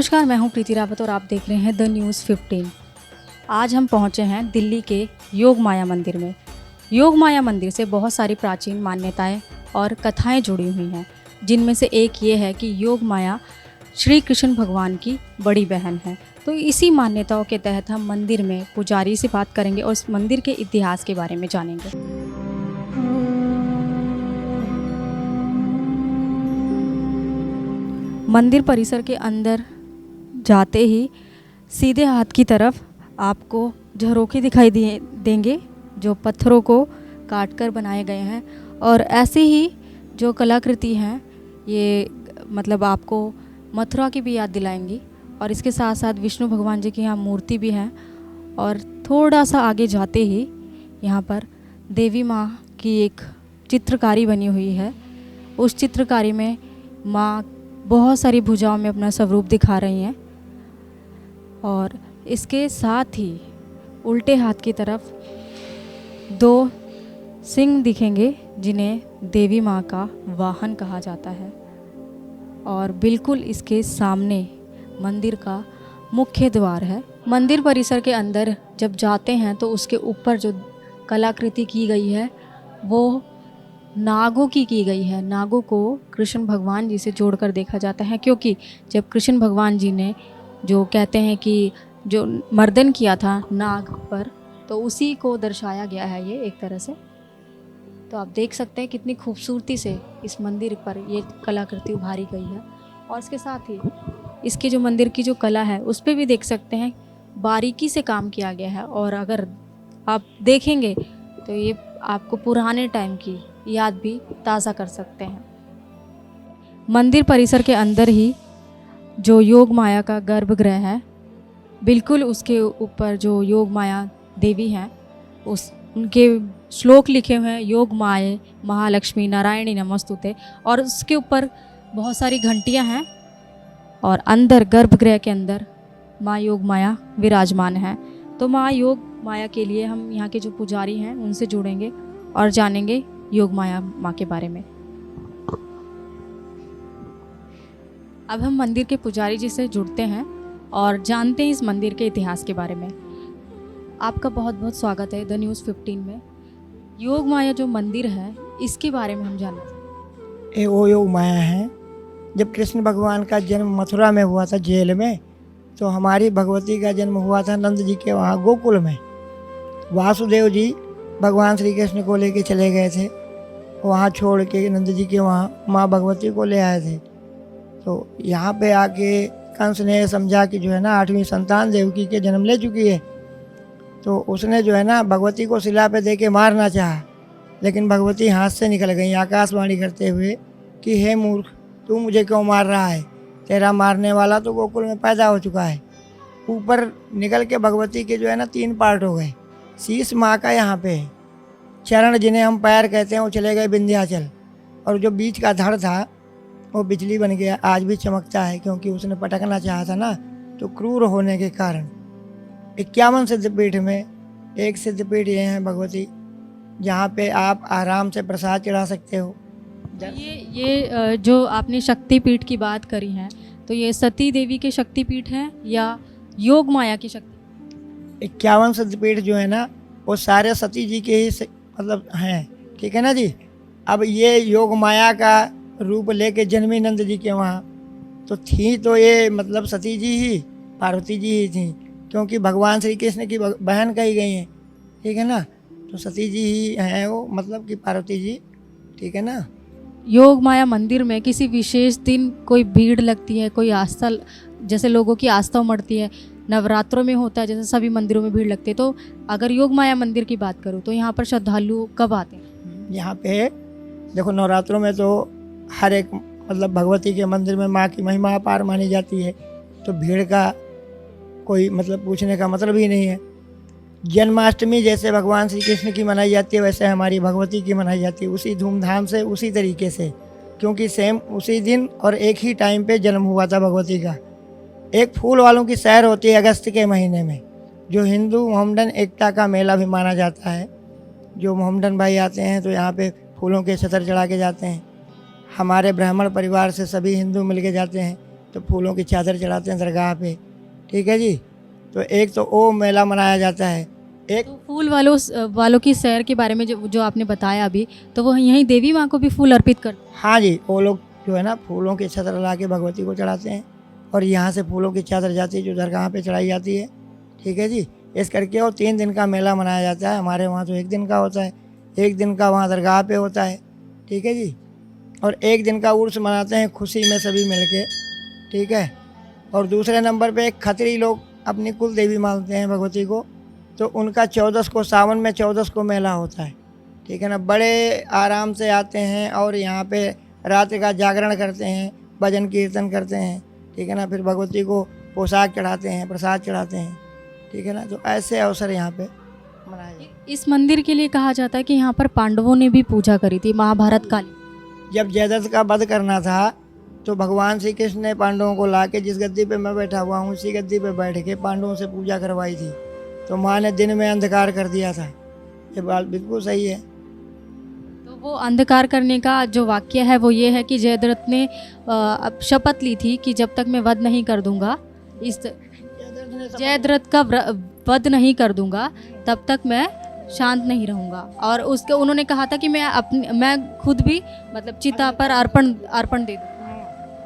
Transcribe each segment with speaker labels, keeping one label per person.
Speaker 1: नमस्कार, मैं हूं प्रीति रावत और आप देख रहे हैं द न्यूज़ 15। आज हम पहुंचे हैं दिल्ली के योग माया मंदिर में। योग माया मंदिर से बहुत सारी प्राचीन मान्यताएं और कथाएं जुड़ी हुई हैं, जिनमें से एक ये है कि योग माया श्री कृष्ण भगवान की बड़ी बहन है। तो इसी मान्यताओं के तहत हम मंदिर में पुजारी से बात करेंगे और इस मंदिर के इतिहास के बारे में जानेंगे। मंदिर परिसर के अंदर जाते ही सीधे हाथ की तरफ आपको झरोखे दिखाई देंगे जो पत्थरों को काटकर बनाए गए हैं, और ऐसे ही जो कलाकृति हैं ये मतलब आपको मथुरा की भी याद दिलाएंगी। और इसके साथ साथ विष्णु भगवान जी की यहाँ मूर्ति भी है, और थोड़ा सा आगे जाते ही यहाँ पर देवी माँ की एक चित्रकारी बनी हुई है। उस चित्रकारी में माँ बहुत सारी भुजाओं में अपना स्वरूप दिखा रही हैं, और इसके साथ ही उल्टे हाथ की तरफ दो सिंह दिखेंगे जिन्हें देवी माँ का वाहन कहा जाता है। और बिल्कुल इसके सामने मंदिर का मुख्य द्वार है। मंदिर परिसर के अंदर जब जाते हैं तो उसके ऊपर जो कलाकृति की गई है वो नागों की गई है। नागों को कृष्ण भगवान जी से जोड़कर देखा जाता है, क्योंकि जब कृष्ण भगवान जी ने जो कहते हैं कि जो मर्दन किया था नाग पर, तो उसी को दर्शाया गया है ये एक तरह से। तो आप देख सकते हैं कितनी खूबसूरती से इस मंदिर पर ये कलाकृति उभारी गई है। और इसके साथ ही इसके जो मंदिर की जो कला है उस पर भी देख सकते हैं बारीकी से काम किया गया है, और अगर आप देखेंगे तो ये आपको पुराने टाइम की याद भी ताज़ा कर सकते हैं। मंदिर परिसर के अंदर ही जो योग माया का गर्भगृह है, बिल्कुल उसके ऊपर जो योग माया देवी हैं उनके श्लोक लिखे हुए हैं, योग माये महालक्ष्मी नारायणी नमस्तुते, और उसके ऊपर बहुत सारी घंटियां हैं। और अंदर गर्भगृह के अंदर माँ योग माया विराजमान है। तो माँ योग माया के लिए हम यहाँ के जो पुजारी हैं उनसे जुड़ेंगे और जानेंगे योग माया माँ के बारे में। अब हम मंदिर के पुजारी जी से जुड़ते हैं और जानते हैं इस मंदिर के इतिहास के बारे में। आपका बहुत बहुत स्वागत है द न्यूज़ 15 में। योग माया जो मंदिर है इसके बारे में हम जानना चाहते हैं।
Speaker 2: ये वो योग माया है। जब कृष्ण भगवान का जन्म मथुरा में हुआ था जेल में, तो हमारी भगवती का जन्म हुआ था नंद जी के वहाँ गोकुल में। वासुदेव जी भगवान श्री कृष्ण को लेके चले गए थे, वहाँ छोड़ के नंद जी के वहाँ माँ भगवती को ले आए थे। तो यहाँ पे आके कंस ने समझा कि जो है ना 8वीं संतान देवकी के जन्म ले चुकी है, तो उसने जो है ना भगवती को शिला पे दे के मारना चाहा, लेकिन भगवती हाथ से निकल गई आकाशवाणी करते हुए कि हे मूर्ख, तू मुझे क्यों मार रहा है, तेरा मारने वाला तो गोकुल में पैदा हो चुका है। ऊपर निकल के भगवती के जो है ना 3 पार्ट हो गए। शीश माँ का यहाँ पे है, चरण जिन्हें हम पैर कहते हैं वो चले गए विंध्याचल, और जो बीच का धड़ था वो बिजली बन गया, आज भी चमकता है, क्योंकि उसने पटकना चाहा था ना, तो क्रूर होने के कारण। 51 सिद्धपीठ में एक सिद्धपीठ ये है भगवती, जहाँ पे आप आराम से प्रसाद चढ़ा सकते हो।
Speaker 1: ये जो आपने शक्तिपीठ की बात करी है, तो ये सती देवी के शक्तिपीठ हैं या योग माया की शक्ति?
Speaker 2: 51 सिद्धपीठ जो है ना वो सारे सती जी के ही मतलब हैं, ठीक है ना जी। अब ये योग माया का रूप लेके जन्मी नंद जी के वहाँ तो थी, तो ये मतलब सती जी ही पार्वती जी ही थी, क्योंकि भगवान श्री कृष्ण की बहन कही गई हैं, ठीक है ना। तो सती जी ही हैं वो, मतलब कि पार्वती जी, ठीक है ना।
Speaker 1: योग माया मंदिर में किसी विशेष दिन कोई भीड़ लगती है, कोई आस्था, जैसे लोगों की आस्था उमड़ती है, नवरात्रों में होता है जैसे सभी मंदिरों में भीड़ लगती है, तो अगर योग माया मंदिर की बात करूँ तो यहाँ पर श्रद्धालु कब आते हैं?
Speaker 2: यहाँ पे देखो नवरात्रों में तो हर एक मतलब भगवती के मंदिर में माँ की महिमा अपार मानी जाती है, तो भीड़ का कोई मतलब पूछने का मतलब ही नहीं है। जन्माष्टमी जैसे भगवान श्री कृष्ण की मनाई जाती है, वैसे हमारी भगवती की मनाई जाती है, उसी धूमधाम से उसी तरीके से, क्योंकि सेम उसी दिन और एक ही टाइम पे जन्म हुआ था भगवती का। एक फूल वालों की सैर होती है अगस्त के महीने में, जो हिंदू मोहम्मडन एकता का मेला भी माना जाता है। जो मोहम्मडन भाई आते हैं तो यहाँ पे फूलों के छतर चढ़ा के जाते हैं। हमारे ब्राह्मण परिवार से सभी हिंदू मिल के जाते हैं, तो फूलों की चादर चढ़ाते हैं दरगाह पे, ठीक है जी। तो एक तो वो मेला मनाया जाता है। एक
Speaker 1: तो फूल वालों की सैर के बारे में जो आपने बताया अभी, तो वो यहीं देवी माँ को भी फूल अर्पित कर।
Speaker 2: हाँ जी, वो लोग जो है ना फूलों की चादर ला के भगवती को चढ़ाते हैं और यहाँ से फूलों की चादर जाती है जो दरगाह पे चढ़ाई जाती है, ठीक है जी। इस करके वो 3 दिन का मेला मनाया जाता है। हमारे वहाँ तो 1 दिन का होता है, 1 दिन का वहाँ दरगाह पे होता है, ठीक है जी। और 1 दिन का उर्स मनाते हैं खुशी में सभी मिलके, ठीक है। और दूसरे नंबर पे खत्री लोग अपनी कुल देवी मानते हैं भगवती को, तो उनका 14 को सावन में 14 को मेला होता है, ठीक है ना। बड़े आराम से आते हैं और यहाँ पे रात का जागरण करते हैं, भजन कीर्तन करते हैं, ठीक है ना। फिर भगवती को पोशाक चढ़ाते हैं, प्रसाद चढ़ाते हैं, ठीक है ना। तो ऐसे अवसर यहाँ पे मनाए जाते हैं।
Speaker 1: इस मंदिर के लिए कहा जाता है कि यहाँ पर पांडवों ने भी पूजा करी थी महाभारत काल।
Speaker 2: जब जयद्रथ का वध करना था तो भगवान श्री कृष्ण ने पांडवों को ला के, जिस गद्दी पे मैं बैठा हुआ हूँ उसी गद्दी पे बैठ के पांडवों से पूजा करवाई थी। तो माँ ने दिन में अंधकार कर दिया था। ये बात बिल्कुल सही है।
Speaker 1: तो वो अंधकार करने का जो वाक्य है वो ये है कि जयद्रथ ने अब शपथ ली थी कि जब तक मैं वध नहीं कर दूंगा, इस जयद्रथ का वध नहीं कर दूंगा तब तक मैं शांत नहीं रहूंगा। और उसके उन्होंने कहा था कि मैं खुद भी मतलब चिता पर अर्पण दे दूँ।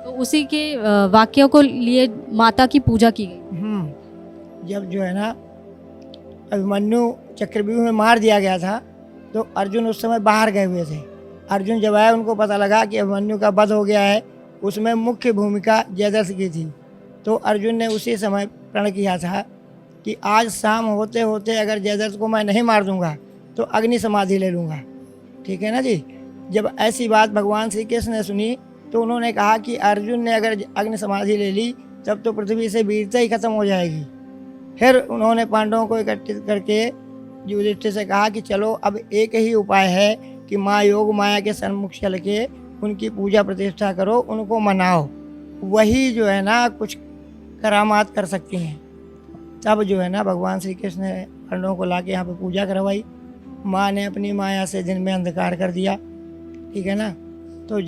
Speaker 1: तो उसी के वाक्यों को लिए माता की पूजा की गई।
Speaker 2: जब जो है ना अभिमन्यु चक्रव्यूह में मार दिया गया था तो अर्जुन उस समय बाहर गए हुए थे। अर्जुन जब आए उनको पता लगा कि अभिमन्यु का वध हो गया है। उसमें मुख्य भूमिका जयद्रथ की थी। तो अर्जुन ने उसी समय प्रण किया था कि आज शाम होते होते अगर जयद्रथ को मैं नहीं मार दूंगा तो अग्नि समाधि ले लूँगा, ठीक है ना जी। जब ऐसी बात भगवान श्री कृष्ण ने सुनी तो उन्होंने कहा कि अर्जुन ने अगर अग्नि समाधि ले ली तब तो पृथ्वी से वीरता ही खत्म हो जाएगी। फिर उन्होंने पांडवों को एकत्रित करके युधिष्ठिर से कहा कि चलो अब एक ही उपाय है कि माँ योग माया के सन्मुख चल के उनकी पूजा प्रतिष्ठा करो, उनको मनाओ, वही जो है ना कुछ करामात कर सकती हैं। तब जो है ना भगवान श्री कृष्ण ने पांडवों को ला के यहाँ पर पूजा करवाई। माँ ने अपनी माया से दिन में अंधकार कर दिया, ठीक है ना। तो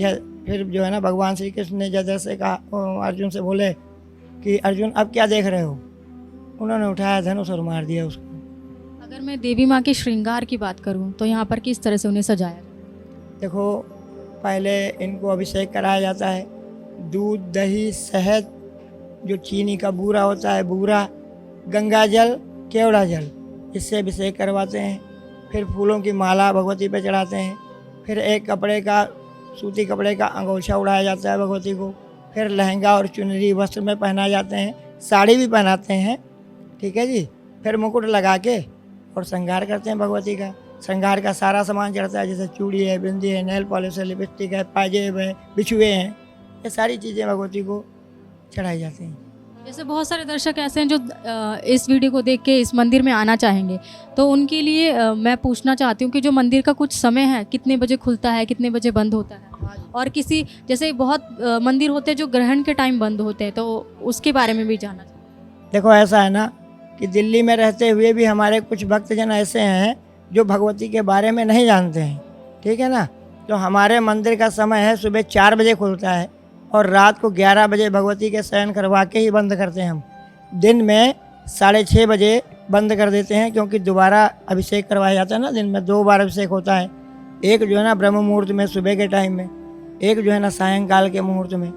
Speaker 2: फिर जो है ना भगवान श्री कृष्ण ने जयद्रथ से कहा, अर्जुन से बोले कि अर्जुन अब क्या देख रहे हो। उन्होंने उठाया धनुष और मार दिया उसको।
Speaker 1: अगर मैं देवी माँ के श्रृंगार की बात करूँ तो यहाँ पर किस तरह से उन्हें सजाया?
Speaker 2: देखो, पहले इनको अभिषेक कराया जाता है। दूध, दही, शहद, जो चीनी का बूरा होता है बूरा, गंगा जल, केवड़ा जल, इससे अभिषेक करवाते हैं। फिर फूलों की माला भगवती पे चढ़ाते हैं। फिर एक कपड़े का, सूती कपड़े का अंगोछा उड़ाया जाता है भगवती को। फिर लहंगा और चुनरी वस्त्र में पहना जाते हैं, साड़ी भी पहनाते हैं, ठीक है जी। फिर मुकुट लगा के और श्रृंगार करते हैं भगवती का। श्रृंगार का सारा सामान चढ़ता है, जैसे चूड़ी है, बिंदी है, नेल पॉलिश है, लिपस्टिक है, पाजेब है, बिछुए हैं, ये सारी चीज़ें भगवती को चढ़ाई जाती हैं।
Speaker 1: जैसे बहुत सारे दर्शक ऐसे हैं जो इस वीडियो को देख के इस मंदिर में आना चाहेंगे, तो उनके लिए मैं पूछना चाहती हूँ कि जो मंदिर का कुछ समय है, कितने बजे खुलता है, कितने बजे बंद होता है, और किसी जैसे बहुत मंदिर होते हैं जो ग्रहण के टाइम बंद होते हैं, तो उसके बारे में भी जानना चाहिए।
Speaker 2: देखो, ऐसा है ना कि दिल्ली में रहते हुए भी हमारे कुछ भक्तजन ऐसे हैं जो भगवती के बारे में नहीं जानते हैं, ठीक है ना। तो हमारे मंदिर का समय है सुबह 4 बजे खुलता है और रात को 11 बजे भगवती के शयन करवा के ही बंद करते हैं हम। दिन में 6:30 बजे बंद कर देते हैं, क्योंकि दोबारा अभिषेक करवाया जाता है ना। दिन में 2 बार अभिषेक होता है, एक जो है ना ब्रह्म मुहूर्त में सुबह के टाइम में, एक जो है ना सायंकाल के मुहूर्त में।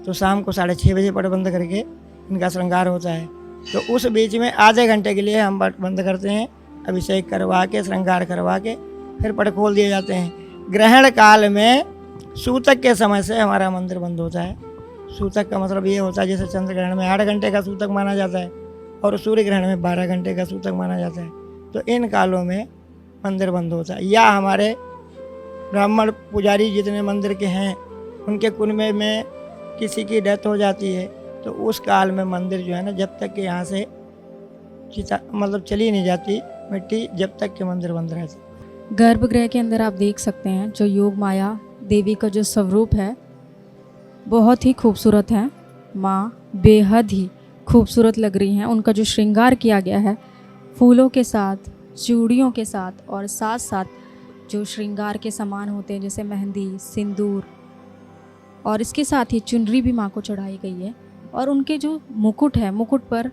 Speaker 2: तो शाम को 6:30 बजे पर बंद करके इनका श्रृंगार होता है। तो उस बीच में आधे घंटे के लिए हम बंद करते हैं, अभिषेक करवा के, श्रृंगार करवा के फिर पट खोल दिए जाते हैं। ग्रहण काल में सूतक के समय से हमारा मंदिर बंद होता है। सूतक का मतलब ये होता है जैसे चंद्र ग्रहण में 8 घंटे का सूतक माना जाता है और सूर्य ग्रहण में 12 घंटे का सूतक माना जाता है। तो इन कालों में मंदिर बंद होता है। या हमारे ब्राह्मण पुजारी जितने मंदिर के हैं, उनके कुनबे में किसी की डेथ हो जाती है तो उस काल में मंदिर जो है ना, जब तक कि यहाँ से चिता मतलब चली नहीं जाती मिट्टी, जब तक कि मंदिर बंद रहता।
Speaker 1: गर्भगृह के अंदर आप देख सकते हैं जो योग माया देवी का जो स्वरूप है बहुत ही खूबसूरत है। माँ बेहद ही खूबसूरत लग रही हैं। उनका जो श्रृंगार किया गया है फूलों के साथ, चूड़ियों के साथ, और साथ साथ जो श्रृंगार के सामान होते हैं जैसे मेहंदी, सिंदूर, और इसके साथ ही चुनरी भी माँ को चढ़ाई गई है। और उनके जो मुकुट है, मुकुट पर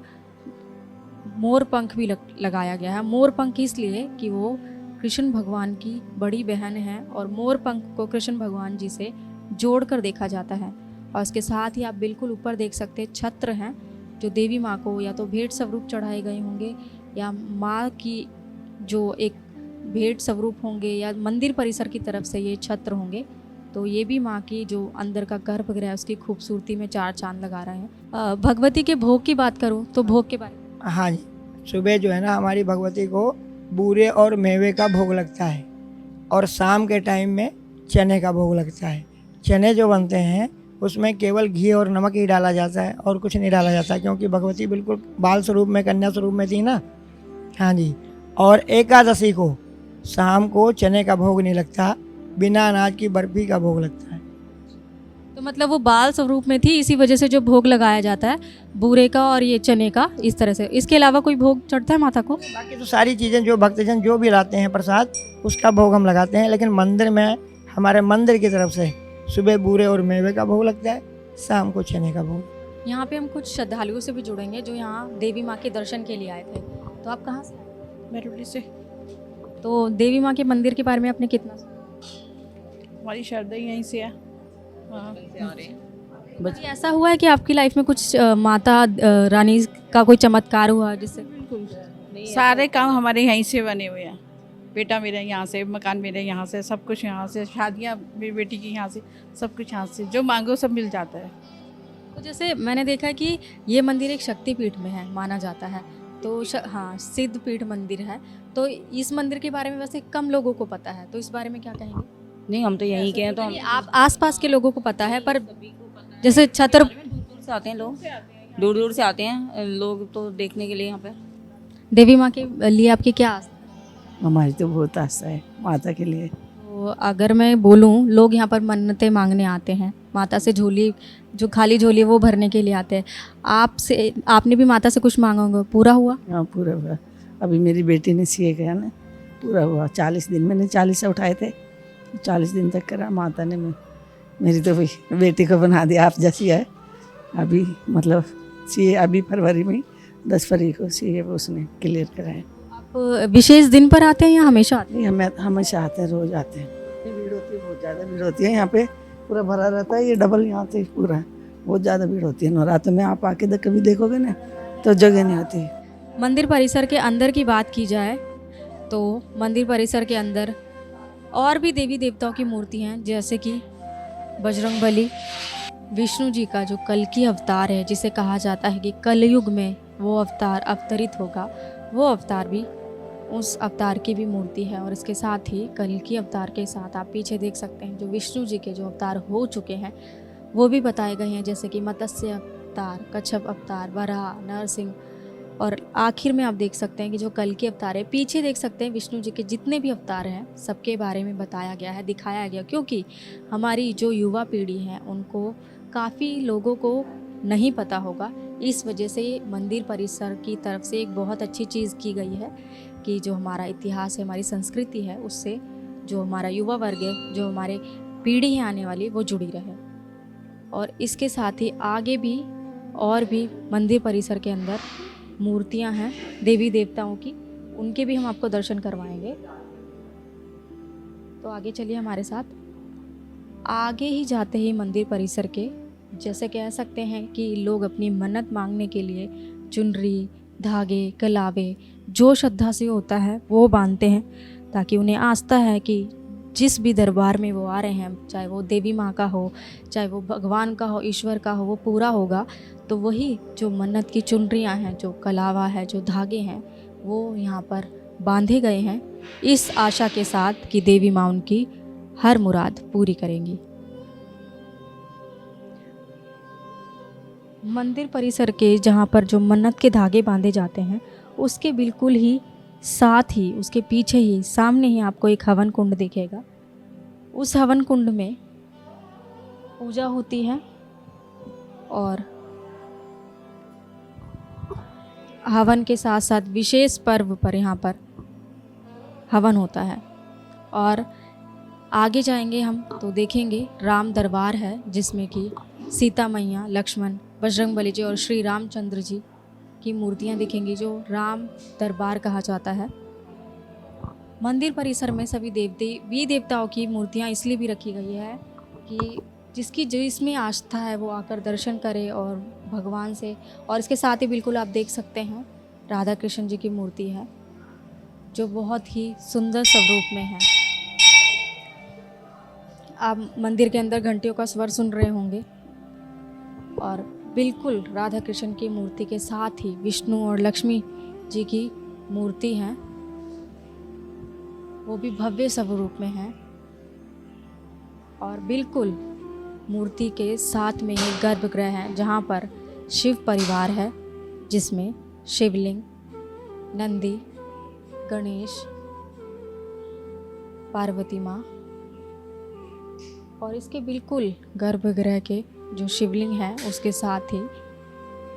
Speaker 1: मोर पंख भी लगाया गया है। मोर पंख इसलिए कि वो कृष्ण भगवान की बड़ी बहन है और मोर पंख को कृष्ण भगवान जी से जोड़कर देखा जाता है। और इसके साथ ही आप बिल्कुल ऊपर देख सकते हैं छत्र हैं जो देवी माँ को या तो भेंट स्वरूप चढ़ाए गए होंगे या माँ की जो एक भेंट स्वरूप होंगे या मंदिर परिसर की तरफ से ये छत्र होंगे। तो ये भी माँ की जो अंदर का गर्भगृह है उसकी खूबसूरती में चार चांद लगा रहे हैं। भगवती के भोग की बात करूँ तो भोग के बारे में।
Speaker 2: हाँ जी, सुबह जो है ना हमारी भगवती को बूरे और मेवे का भोग लगता है और शाम के टाइम में चने का भोग लगता है। चने जो बनते हैं उसमें केवल घी और नमक ही डाला जाता है और कुछ नहीं डाला जाता, क्योंकि भगवती बिल्कुल बाल स्वरूप में, कन्या स्वरूप में थी ना। हाँ जी, और एकादशी को शाम को चने का भोग नहीं लगता, बिना अनाज की बर्फी का भोग लगता है।
Speaker 1: तो मतलब वो बाल स्वरूप में थी, इसी वजह से जो भोग लगाया जाता है बूरे का और ये चने का, इस तरह से। इसके अलावा कोई भोग चढ़ता है माता को?
Speaker 2: बाकी तो सारी चीज़ें जो भक्तजन जो भी लाते हैं प्रसाद उसका भोग हम लगाते हैं, लेकिन मंदिर में हमारे मंदिर की तरफ से सुबह बूरे और मेवे का भोग लगता है, शाम को चने का भोग।
Speaker 1: यहाँ पे हम कुछ श्रद्धालुओं से भी जुड़ेंगे जो यहाँ देवी माँ के दर्शन के लिए आए थे। तो आप कहाँ से आए?
Speaker 3: मेरुली से।
Speaker 1: तो देवी माँ के मंदिर के बारे में आपने कितना सुना?
Speaker 3: हमारी श्रद्धा यहीं से है। हाँ।
Speaker 1: कभी ऐसा हुआ है कि आपकी लाइफ में कुछ माता रानी का कोई चमत्कार हुआ जिससे?
Speaker 3: बिल्कुल सारे काम हमारे यहीं से बने हुए हैं। बेटा मेरा यहाँ से, मकान मेरे यहाँ से, सब कुछ यहाँ से, शादियाँ मेरी बेटी की यहाँ से, सब कुछ यहाँ से, जो मांगो सब मिल जाता है।
Speaker 1: तो जैसे मैंने देखा कि ये मंदिर एक शक्तिपीठ में है माना जाता है, तो हाँ, सिद्ध पीठ मंदिर है। तो इस मंदिर के बारे में वैसे कम लोगों को पता है, तो इस बारे में क्या कहेंगे?
Speaker 4: नहीं, हम तो यहीं के हैं, तो
Speaker 1: आप आसपास के लोगों को पता है, पर जैसे छतर
Speaker 4: दूर से आते हैं लोग, दूर दूर से आते हैं लोग तो देखने के लिए यहाँ पे।
Speaker 1: देवी माँ के लिए आपकी क्या आस्था?
Speaker 5: हमारी तो बहुत आस्था है माता के लिए।
Speaker 1: तो अगर मैं बोलूँ, लोग यहाँ पर मन्नतें मांगने आते हैं, माता से झोली, जो खाली झोली वो भरने के लिए आते हैं। आपसे, आपने भी माता से कुछ मांगा होगा, पूरा हुआ?
Speaker 5: हाँ, पूरा हुआ। अभी मेरी बेटी ने सीए गया ना, पूरा हुआ। 40 दिन मैंने 40 उठाए थे, 40 दिन तक करा माता ने। मेरी तो भाई बेटी को बना दिया आप जैसी है। अभी मतलब सीए अभी फरवरी में 10 फरवरी को सीए उसने क्लियर कराया।
Speaker 1: आप विशेष दिन पर आते हैं या हमेशा आते हैं?
Speaker 5: नहीं, हमें हमेशा आते हैं, रोज आते हैं। ये भीड़ होती है, बहुत ज़्यादा भीड़ होती है यहाँ पे, पूरा भरा रहता है। ये डबल यहाँ से पूरा बहुत ज़्यादा भीड़ होती है। नवरात्र में आप आके कभी देखोगे ना तो जगह नहीं होती।
Speaker 1: मंदिर परिसर के अंदर की बात की जाए तो मंदिर परिसर के अंदर और भी देवी देवताओं की मूर्ति हैं, जैसे कि बजरंगबली, विष्णु जी का जो कल्कि अवतार है, जिसे कहा जाता है कि कलयुग में वो अवतार अवतरित होगा, वो अवतार भी, उस अवतार की भी मूर्ति है। और इसके साथ ही कल्कि अवतार के साथ आप पीछे देख सकते हैं जो विष्णु जी के जो अवतार हो चुके हैं वो भी बताए गए हैं, जैसे कि मत्स्य अवतार, कच्छप अवतार, वराह, नरसिंह। और आखिर में आप देख सकते हैं कि जो कल्कि अवतार है, पीछे देख सकते हैं विष्णु जी के जितने भी अवतार हैं सबके बारे में बताया गया है, दिखाया गया। क्योंकि हमारी जो युवा पीढ़ी है उनको काफ़ी लोगों को नहीं पता होगा, इस वजह से मंदिर परिसर की तरफ से एक बहुत अच्छी चीज़ की गई है कि जो हमारा इतिहास है, हमारी संस्कृति है, उससे जो हमारा युवा वर्ग है, जो हमारे पीढ़ी है आने वाली, वो जुड़ी रहे। और इसके साथ ही आगे भी और भी मंदिर परिसर के अंदर मूर्तियां हैं देवी देवताओं की, उनके भी हम आपको दर्शन करवाएंगे। तो आगे चलिए हमारे साथ। आगे ही जाते ही मंदिर परिसर के, जैसे कह सकते हैं कि लोग अपनी मन्नत मांगने के लिए चुनरी, धागे, कलावे, जो श्रद्धा से होता है वो बांधते हैं, ताकि उन्हें आस्था है कि जिस भी दरबार में वो आ रहे हैं, चाहे वो देवी माँ का हो, चाहे वो भगवान का हो, ईश्वर का हो, वो पूरा होगा। तो वही जो मन्नत की चुनरियाँ हैं, जो कलावा है, जो धागे हैं, वो यहाँ पर बांधे गए हैं, इस आशा के साथ कि देवी माँ उनकी हर मुराद पूरी करेंगी। मंदिर परिसर के जहाँ पर जो मन्नत के धागे बांधे जाते हैं, उसके बिल्कुल ही साथ ही, उसके पीछे ही, सामने ही आपको एक हवन कुंड दिखेगा। उस हवन कुंड में पूजा होती है और हवन के साथ साथ विशेष पर्व पर यहाँ पर हवन होता है। और आगे जाएंगे हम तो देखेंगे राम दरबार है, जिसमें कि सीता मैया, लक्ष्मण, बजरंगबली जी और श्री रामचंद्र जी की मूर्तियां दिखेंगी, जो राम दरबार कहा जाता है। मंदिर परिसर में सभी देवी देवताओं की मूर्तियां इसलिए भी रखी गई है कि जिसमें आस्था है वो आकर दर्शन करे और भगवान से। और इसके साथ ही बिल्कुल आप देख सकते हैं राधा कृष्ण जी की मूर्ति है, जो बहुत ही सुंदर स्वरूप में है। आप मंदिर के अंदर घंटियों का स्वर सुन रहे होंगे, और बिल्कुल राधा कृष्ण की मूर्ति के साथ ही विष्णु और लक्ष्मी जी की मूर्ति है, वो भी भव्य स्वरूप में है। और बिल्कुल मूर्ति के साथ में ही गर्भगृह है, जहाँ पर शिव परिवार है, जिसमें शिवलिंग, नंदी, गणेश, पार्वती माँ, और इसके बिल्कुल गर्भगृह के जो शिवलिंग है उसके साथ ही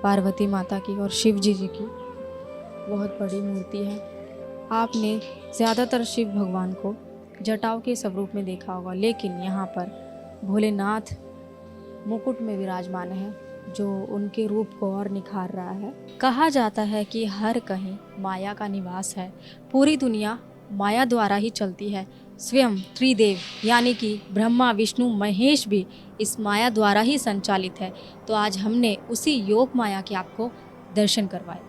Speaker 1: पार्वती माता की और शिव जी की बहुत बड़ी मूर्ति है। आपने ज़्यादातर शिव भगवान को जटाओं के स्वरूप में देखा होगा, लेकिन यहाँ पर भोलेनाथ मुकुट में विराजमान है, जो उनके रूप को और निखार रहा है। कहा जाता है कि हर कहीं माया का निवास है, पूरी दुनिया माया द्वारा ही चलती है। स्वयं त्रिदेव यानी कि ब्रह्मा, विष्णु, महेश भी इस माया द्वारा ही संचालित है। तो आज हमने उसी योग माया के आपको दर्शन करवाए।